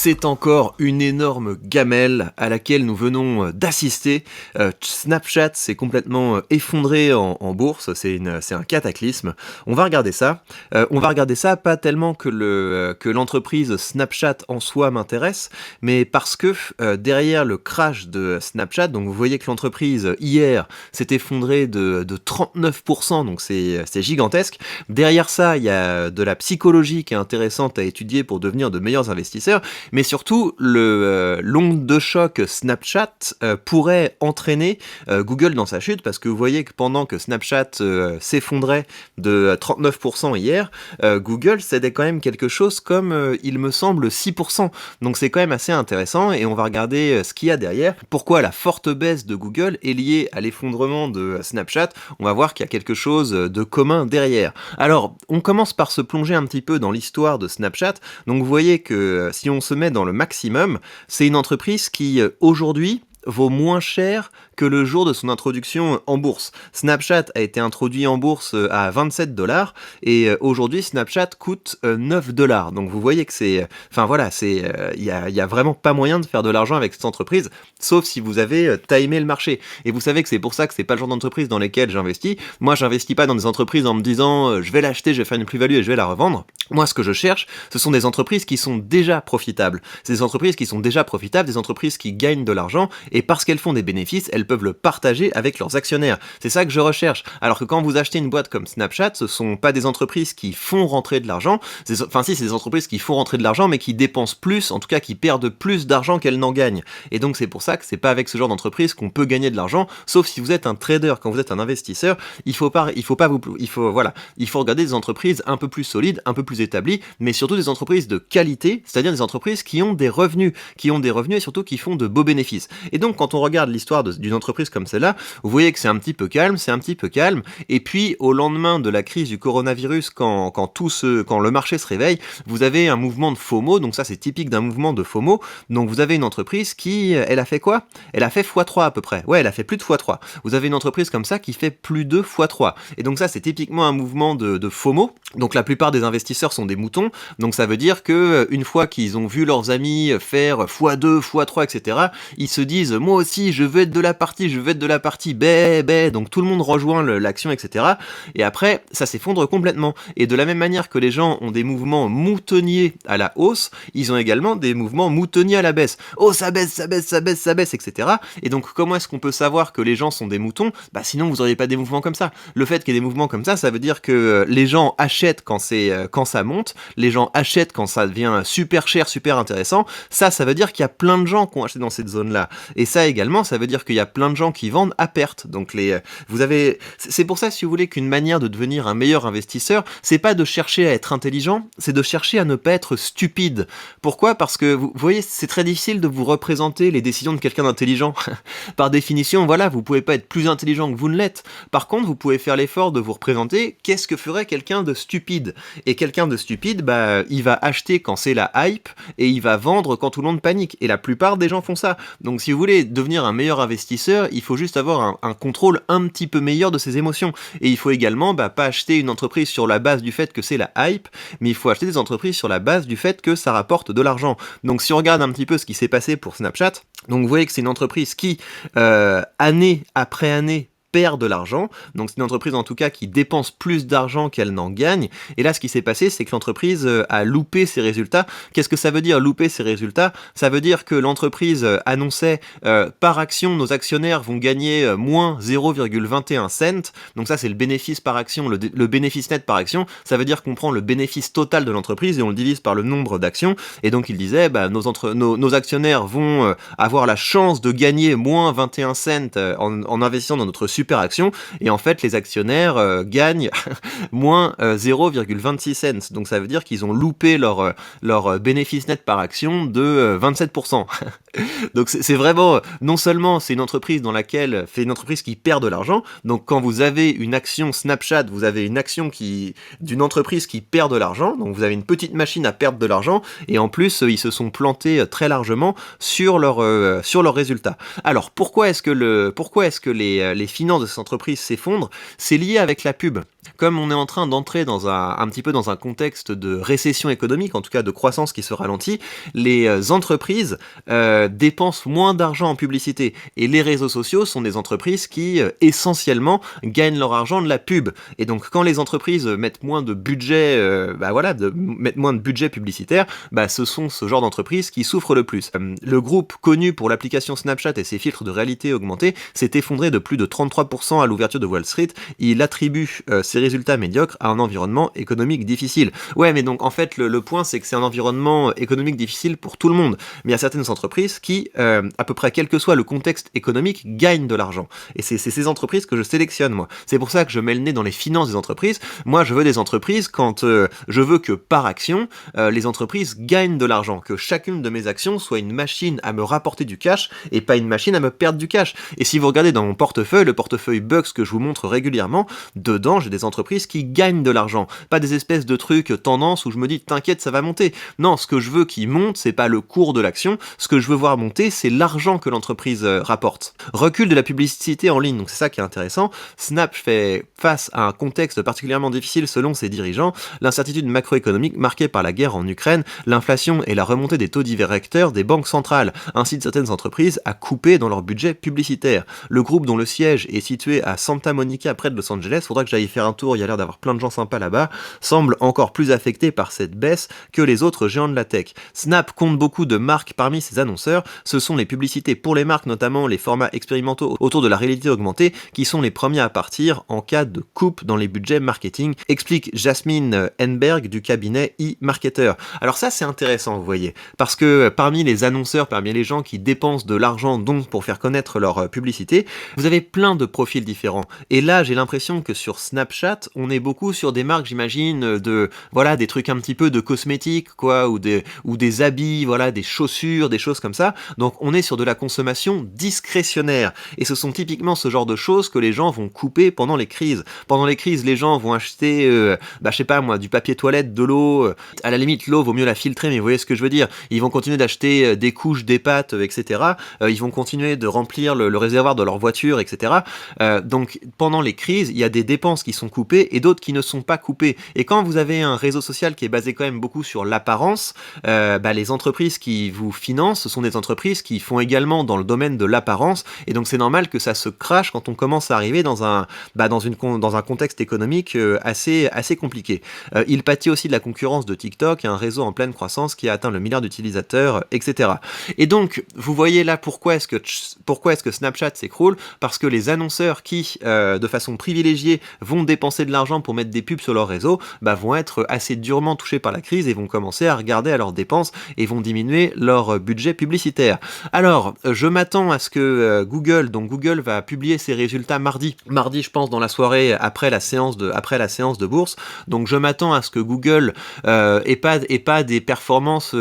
C'est encore une énorme gamelle à laquelle nous venons d'assister. Snapchat s'est complètement effondré en bourse, c'est un cataclysme. On va regarder ça. On va regarder ça pas tellement que l'entreprise Snapchat en soi m'intéresse, mais parce que derrière le crash de Snapchat, donc vous voyez que l'entreprise hier s'est effondrée de 39%, donc c'est gigantesque. Derrière ça, il y a de la psychologie qui est intéressante à étudier pour devenir de meilleurs investisseurs. Mais surtout, l'onde de choc Snapchat pourrait entraîner Google dans sa chute, parce que vous voyez que pendant que Snapchat s'effondrait de 39% hier, Google cédait quand même quelque chose comme, il me semble, 6%. Donc c'est quand même assez intéressant, et on va regarder ce qu'il y a derrière. Pourquoi la forte baisse de Google est liée à l'effondrement de Snapchat? On va voir qu'il y a quelque chose de commun derrière. Alors, on commence par se plonger un petit peu dans l'histoire de Snapchat. Donc vous voyez que si on se met dans le maximum, c'est une entreprise qui, aujourd'hui, vaut moins cher que le jour de son introduction en bourse. Snapchat a été introduit en bourse à 27$ et aujourd'hui Snapchat coûte 9$. Donc vous voyez que c'est... Enfin voilà, il y a vraiment pas moyen de faire de l'argent avec cette entreprise, sauf si vous avez timé le marché. Et vous savez que c'est pour ça que c'est pas le genre d'entreprise dans lesquelles j'investis. Moi, j'investis pas dans des entreprises en me disant je vais l'acheter, je vais faire une plus-value et je vais la revendre. Moi, ce que je cherche, ce sont des entreprises qui sont déjà profitables. C'est des entreprises qui sont déjà profitables, des entreprises qui gagnent de l'argent, et parce qu'elles font des bénéfices, elles peuvent le partager avec leurs actionnaires. C'est ça que je recherche. Alors que quand vous achetez une boîte comme Snapchat, ce sont pas des entreprises qui font rentrer de l'argent, enfin si, c'est des entreprises qui font rentrer de l'argent, mais qui dépensent plus, en tout cas qui perdent plus d'argent qu'elles n'en gagnent. Et donc c'est pour ça que c'est pas avec ce genre d'entreprise qu'on peut gagner de l'argent, sauf si vous êtes un trader. Quand vous êtes un investisseur, il faut regarder des entreprises un peu plus solides, un peu plus établies, mais surtout des entreprises de qualité, c'est-à-dire des entreprises qui ont des revenus et surtout qui font de beaux bénéfices. Et donc quand on regarde l'histoire d'une entreprise comme celle-là, vous voyez que c'est un petit peu calme, et puis au lendemain de la crise du coronavirus, quand le marché se réveille, vous avez un mouvement de FOMO, donc ça c'est typique d'un mouvement de FOMO. Donc vous avez une entreprise qui, elle a fait quoi? Elle a fait x3 à peu près, ouais, elle a fait plus de x3. Vous avez une entreprise comme ça qui fait plus de x3, et donc ça c'est typiquement un mouvement de FOMO. Donc la plupart des investisseurs sont des moutons, donc ça veut dire que une fois qu'ils ont vu leurs amis faire x2, x3, etc., ils se disent moi aussi je veux être de la partie, donc tout le monde rejoint l'action, etc. Et après ça s'effondre complètement. Et de la même manière que les gens ont des mouvements moutonniers à la hausse, ils ont également des mouvements moutonniers à la baisse. Oh ça baisse, etc. Et donc comment est-ce qu'on peut savoir que les gens sont des moutons? Bah sinon vous auriez pas des mouvements comme ça. Le fait qu'il y ait des mouvements comme ça veut dire que les gens achètent quand ça monte, les gens achètent quand ça devient super cher, super intéressant. Ça veut dire qu'il y a plein de gens qui ont acheté dans cette zone-là. Et ça également, ça veut dire qu'il y a plein de gens qui vendent à perte. Donc c'est pour ça, si vous voulez, qu'une manière de devenir un meilleur investisseur, c'est pas de chercher à être intelligent, c'est de chercher à ne pas être stupide. Pourquoi? Parce que vous voyez, c'est très difficile de vous représenter les décisions de quelqu'un d'intelligent. Par définition, voilà, vous pouvez pas être plus intelligent que vous ne l'êtes. Par contre, vous pouvez faire l'effort de vous représenter qu'est-ce que ferait quelqu'un de stupide. Et quelqu'un de stupide, bah, il va acheter quand c'est la hype et il va vendre quand tout le monde panique. Et la plupart des gens font ça. Donc si vous voulez devenir un meilleur investisseur, il faut juste avoir un contrôle un petit peu meilleur de ses émotions. Et il faut également pas acheter une entreprise sur la base du fait que c'est la hype, mais il faut acheter des entreprises sur la base du fait que ça rapporte de l'argent. Donc si on regarde un petit peu ce qui s'est passé pour Snapchat, donc vous voyez que c'est une entreprise qui, année après année, perd de l'argent, donc c'est une entreprise en tout cas qui dépense plus d'argent qu'elle n'en gagne, et là ce qui s'est passé c'est que l'entreprise a loupé ses résultats. Qu'est-ce que ça veut dire louper ses résultats? Ça veut dire que l'entreprise annonçait par action nos actionnaires vont gagner moins 0,21 cent, donc ça c'est le bénéfice par action, le bénéfice net par action, ça veut dire qu'on prend le bénéfice total de l'entreprise et on le divise par le nombre d'actions, et donc il disait nos actionnaires vont avoir la chance de gagner moins 21 cents en investissant dans notre super action, et en fait les actionnaires gagnent moins 0,26 cents, donc ça veut dire qu'ils ont loupé leur bénéfice net par action de 27%. Donc c'est vraiment, non seulement c'est une entreprise qui perd de l'argent, donc quand vous avez une action Snapchat, vous avez une action d'une entreprise qui perd de l'argent, donc vous avez une petite machine à perdre de l'argent, et en plus ils se sont plantés très largement sur leurs résultats. Alors pourquoi est-ce que les finances finances de ces entreprises s'effondrent, c'est lié avec la pub. Comme on est en train d'entrer dans un petit peu dans un contexte de récession économique, en tout cas de croissance qui se ralentit, les entreprises dépensent moins d'argent en publicité. Et les réseaux sociaux sont des entreprises qui, essentiellement, gagnent leur argent de la pub. Et donc, quand les entreprises mettent moins de budget, mettent moins de budget publicitaire, ce sont ce genre d'entreprises qui souffrent le plus. Le groupe connu pour l'application Snapchat et ses filtres de réalité augmentée s'est effondré de plus de 33% à l'ouverture de Wall Street. Il attribue ses résultats médiocres à un environnement économique difficile. Ouais, mais donc en fait, le point, c'est que c'est un environnement économique difficile pour tout le monde. Mais il y a certaines entreprises qui, à peu près quel que soit le contexte économique, gagnent de l'argent. Et c'est ces entreprises que je sélectionne, moi. C'est pour ça que je mets le nez dans les finances des entreprises. Moi, je veux des entreprises quand je veux que par action, les entreprises gagnent de l'argent, que chacune de mes actions soit une machine à me rapporter du cash et pas une machine à me perdre du cash. Et si vous regardez dans mon portefeuille, le portefeuille Bucks que je vous montre régulièrement, dedans, j'ai des entreprises qui gagnent de l'argent. Pas des espèces de trucs tendance où je me dis t'inquiète, ça va monter. Non, ce que je veux qui monte, c'est pas le cours de l'action. Ce que je veux voir monter, c'est l'argent que l'entreprise rapporte. Recul de la publicité en ligne, donc c'est ça qui est intéressant. Snap fait face à un contexte particulièrement difficile selon ses dirigeants, l'incertitude macroéconomique marquée par la guerre en Ukraine, l'inflation et la remontée des taux directeurs des banques centrales, ainsi de certaines entreprises à couper dans leur budget publicitaire. Le groupe dont le siège est situé à Santa Monica près de Los Angeles, faudra que j'aille faire un tour, il y a l'air d'avoir plein de gens sympas là-bas, semble encore plus affecté par cette baisse que les autres géants de la tech. Snap compte beaucoup de marques parmi ses annonceurs, ce sont les publicités pour les marques, notamment les formats expérimentaux autour de la réalité augmentée, qui sont les premiers à partir en cas de coupe dans les budgets marketing, explique Jasmine Henberg du cabinet e-marketer. Alors ça c'est intéressant, vous voyez, parce que parmi les annonceurs, parmi les gens qui dépensent de l'argent donc pour faire connaître leur publicité, vous avez plein de profils différents. Et là j'ai l'impression que sur Snapchat, on est beaucoup sur des marques, j'imagine, des trucs un petit peu de cosmétiques, quoi, ou des habits, voilà, des chaussures, des choses comme ça. Donc on est sur de la consommation discrétionnaire. Et ce sont typiquement ce genre de choses que les gens vont couper pendant les crises. Pendant les crises, les gens vont acheter, je sais pas moi, du papier toilette, de l'eau. À la limite, l'eau vaut mieux la filtrer, mais vous voyez ce que je veux dire. Ils vont continuer d'acheter des couches, des pâtes, etc. Ils vont continuer de remplir le réservoir de leur voiture, etc. Donc pendant les crises, il y a des dépenses qui sont coupées et d'autres qui ne sont pas coupées. Et quand vous avez un réseau social qui est basé quand même beaucoup sur l'apparence, les entreprises qui vous financent, ce sont des entreprises qui font également dans le domaine de l'apparence, et donc c'est normal que ça se crache quand on commence à arriver dans un contexte économique assez compliqué. Il pâtit aussi de la concurrence de TikTok, un réseau en pleine croissance qui a atteint le milliard d'utilisateurs, etc. Et donc, vous voyez là pourquoi est-ce que Snapchat s'écroule, parce que les annonceurs qui, de façon privilégiée, vont dépenser de l'argent pour mettre des pubs sur leur réseau, vont être assez durement touchés par la crise et vont commencer à regarder à leurs dépenses et vont diminuer leur budget publicitaire. Alors, je m'attends à ce que Google va publier ses résultats mardi, je pense, dans la soirée après la séance de bourse. Donc je m'attends à ce que Google ait pas des performances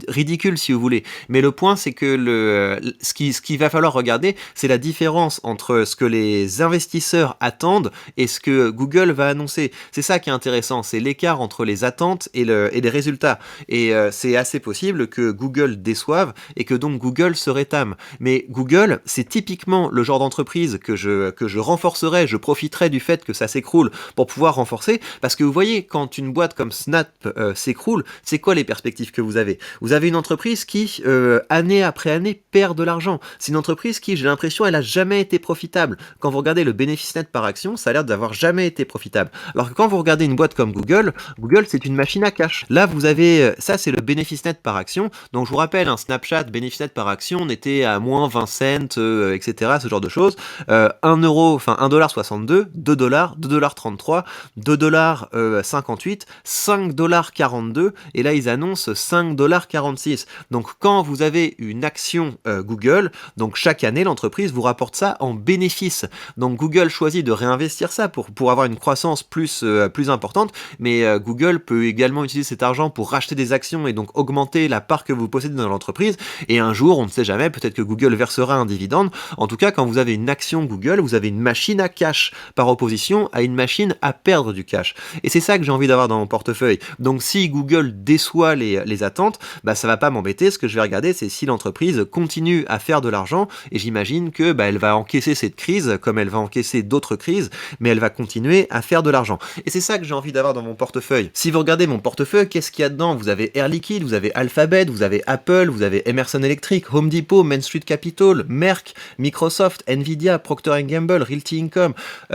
ridicules, si vous voulez. Mais le point, c'est que ce qu'il va falloir regarder, c'est la différence entre ce que les investisseurs attendent et ce que Google va annoncer. C'est ça qui est intéressant, c'est l'écart entre les attentes et les résultats. Et c'est assez possible que Google déçoive et que donc Google se rétame. Mais Google, c'est typiquement le genre d'entreprise que je renforcerais, je profiterais du fait que ça s'écroule pour pouvoir renforcer, parce que vous voyez, quand une boîte comme Snap s'écroule, c'est quoi les perspectives que vous avez ? Vous avez une entreprise qui, année après année, perd de l'argent. C'est une entreprise qui, j'ai l'impression, elle a jamais été profitable. Quand vous regardez le bénéfice net par action, ça a l'air d'avoir jamais été profitable. Alors que quand vous regardez une boîte comme Google, c'est une machine à cash. Là, vous avez, ça c'est le bénéfice net par action. Donc je vous rappelle, un Snapchat, bénéfice net par action, on était à moins 20 cents, etc., ce genre de choses. 1,62$, 2$, 2,33$, 2,58$, 5,42$, et là ils annoncent 5,46$. Donc quand vous avez une action Google, donc chaque année l'entreprise vous rapporte ça en bénéfice. Donc Google choisit de réinvestir ça pour avoir une croissance plus importante, mais Google peut également utiliser cet argent pour racheter des actions et donc augmenter la part que vous possédez dans l'entreprise, et un jour, on ne sait jamais, peut-être que Google versera un dividende. En tout cas, quand vous avez une action Google, vous avez une machine à cash, par opposition à une machine à perdre du cash. Et c'est ça que j'ai envie d'avoir dans mon portefeuille. Donc si Google déçoit les attentes, ça va pas m'embêter. Ce que je vais regarder, c'est si l'entreprise continue à faire de l'argent, et j'imagine que elle va encaisser cette crise, comme elle va encaisser d'autres crises, mais elle va continuer à faire de l'argent. Et c'est ça que j'ai envie d'avoir dans mon portefeuille. Si vous regardez mon portefeuille, qu'est-ce qu'il y a dedans? Vous avez Air Liquide, vous avez Alphabet, vous avez Apple, vous avez Emerson Electric, Home Depot, Main Street Capital, Merck, Microsoft, Nvidia, Procter Gamble, Realty Income,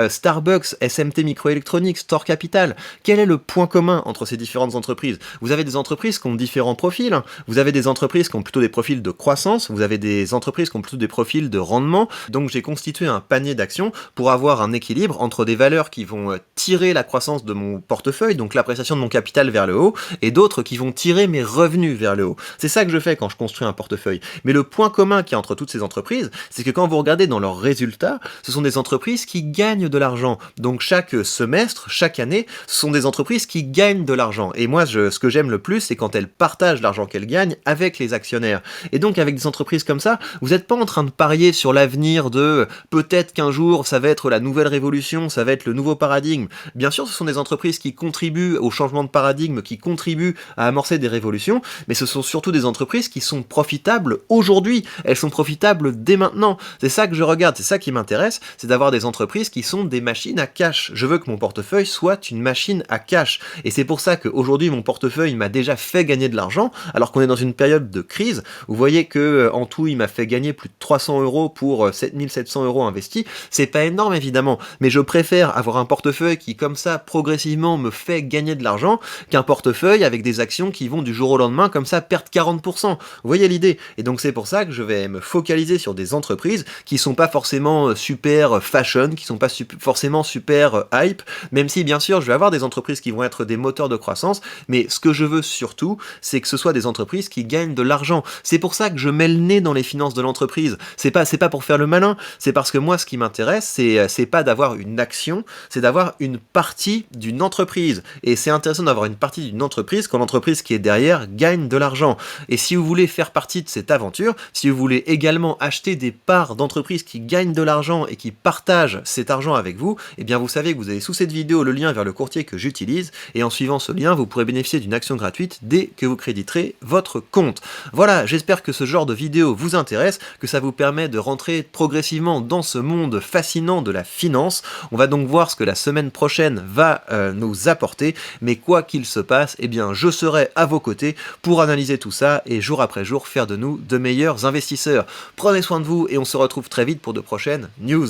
Starbucks, SMT Microelectronics, Thor Capital. Quel est le point commun entre ces différentes entreprises? Vous avez des entreprises qui ont différents profils, hein. Vous avez des entreprises qui ont plutôt des profils de croissance, vous avez des entreprises qui ont plutôt des profils de rendement. Donc j'ai constitué un panier d'actions pour avoir un équilibre entre des valeurs qui vont tirer la croissance de mon portefeuille, donc l'appréciation de mon capital vers le haut, et d'autres qui vont tirer mes revenus vers le haut. C'est ça que je fais quand je construis un portefeuille. Mais le point commun qu'il y a entre toutes ces entreprises, c'est que quand vous regardez dans leurs résultats, ce sont des entreprises qui gagnent de l'argent. Donc chaque semestre, chaque année, ce sont des entreprises qui gagnent de l'argent. Et moi, ce que j'aime le plus, c'est quand elles partagent l'argent qu'elles gagnent avec les actionnaires. Et donc avec des entreprises comme ça, vous n'êtes pas en train de parier sur l'avenir de peut-être qu'un jour ça va être la nouvelle révolution, ça va être le nouveau paradigme. Bien sûr, ce sont des entreprises qui contribuent au changement de paradigme, qui contribuent à amorcer des révolutions, mais ce sont surtout des entreprises qui sont profitables aujourd'hui. Elles sont profitables dès maintenant. C'est ça que je regarde, c'est ça qui m'intéresse, c'est d'avoir des entreprises qui sont des machines à cash. Je veux que mon portefeuille soit une machine à cash. Et c'est pour ça qu'aujourd'hui, mon portefeuille m'a déjà fait gagner de l'argent, alors qu'on est dans une période de crise. Vous voyez que en tout, il m'a fait gagner plus de 300 € pour 7700 € investis. C'est pas énorme, évidemment, mais je préfère avoir un portefeuille qui, comme ça, progressivement me fait gagner de l'argent, qu'un portefeuille avec des actions qui vont du jour au lendemain, comme ça, perdre 40%. Vous voyez l'idée? Et donc c'est pour ça que je vais me focaliser sur des entreprises qui sont pas forcément super fashion, qui sont pas forcément super hype, même si bien sûr je vais avoir des entreprises qui vont être des moteurs de croissance, mais ce que je veux surtout, c'est que ce soit des entreprises qui gagnent de l'argent. C'est pour ça que je mets le nez dans les finances de l'entreprise. C'est pas pour faire le malin, c'est parce que moi ce qui m'intéresse, c'est pas d'avoir une action, c'est d'avoir une partie d'une entreprise. Et c'est intéressant d'avoir une partie d'une entreprise quand l'entreprise qui est derrière gagne de l'argent. Et si vous voulez faire partie de cette aventure, si vous voulez également acheter des parts d'entreprises qui gagnent de l'argent et qui partagent cet argent avec vous, eh bien vous savez que vous avez sous cette vidéo le lien vers le courtier que j'utilise, et en suivant ce lien, vous pourrez bénéficier d'une action gratuite dès que vous créditerez votre compte. Voilà, j'espère que ce genre de vidéo vous intéresse, que ça vous permet de rentrer progressivement dans ce monde fascinant de la finance. On va donc voir ce que la semaine prochaine va nous apporter, mais quoi qu'il se passe, eh bien je serai à vos côtés pour analyser tout ça et jour après jour faire de nous de meilleurs investisseurs. Prenez soin de vous et on se retrouve très vite pour de prochaines news.